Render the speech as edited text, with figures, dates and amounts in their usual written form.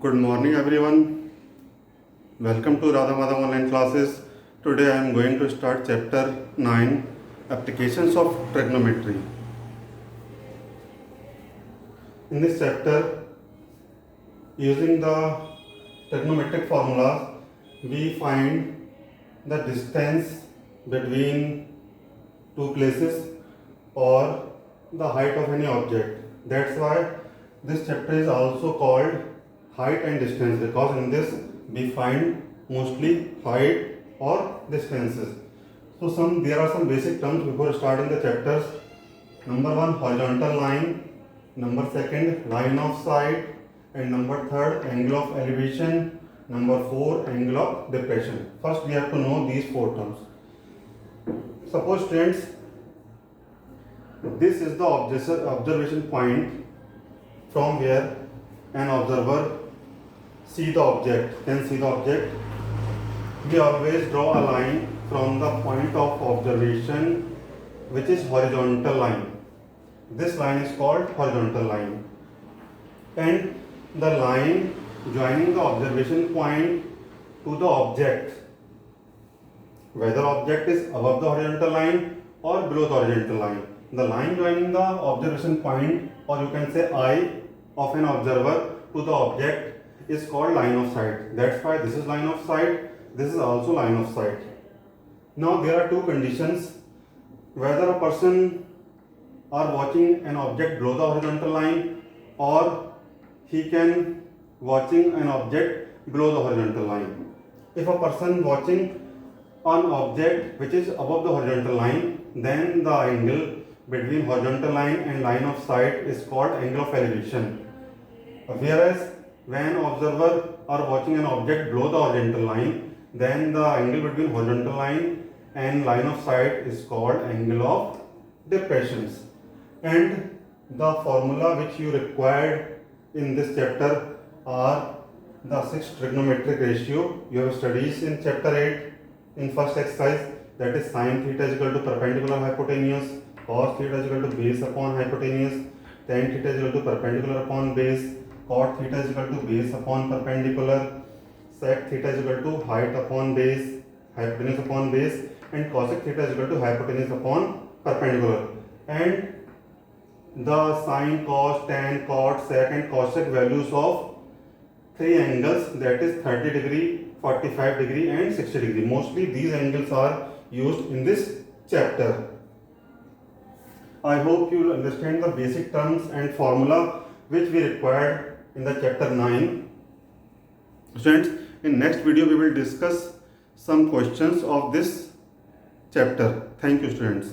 Good morning everyone. Welcome to Radha Madhav online classes. Today I am going to start chapter 9 Applications of Trigonometry. In this chapter, using the trigonometric formulas, we find the distance between two places or the height of any object. That's why this chapter is also called height and distance, because in this we find mostly height or distances. So there are some basic terms before starting the chapters. Number 1, horizontal line. Number 2, line of sight. And number 3, angle of elevation. Number 4, angle of depression. First we have to know these 4 terms. Suppose students, this is the observation point from where an observer see the object, we always draw a line from the point of observation which is horizontal line. This line is called horizontal line, and the line joining the observation point to the object, whether object is above the horizontal line or below the horizontal line, the line joining the observation point, or you can say eye of an observer to the object, is called line of sight. That's why this is line of sight, this is also line of sight. Now there are two conditions: whether a person are watching an object below the horizontal line, or he can watching an object below the horizontal line. If a person watching an object which is above the horizontal line, then the angle between horizontal line and line of sight is called angle of elevation. Whereas when observer are watching an object below the horizontal line, then the angle between horizontal line and line of sight is called angle of depressions. And the formula which you required in this chapter are the 6 trigonometric ratio. You have studied in chapter 8 in first exercise, that is sin theta is equal to perpendicular hypotenuse, cos theta is equal to base upon hypotenuse, tan theta is equal to perpendicular upon base, cot theta is equal to base upon perpendicular, sec theta is equal to height upon base, hypotenuse upon base, and cosec theta is equal to hypotenuse upon perpendicular. And the sine, cos, tan, cot, sec and cosec values of 3 angles, that is 30 degree, 45 degree and 60 degree. Mostly these angles are used in this chapter. I hope you will understand the basic terms and formula which we required in the chapter 9. Students, in next video we will discuss some questions of this chapter. Thank you, students.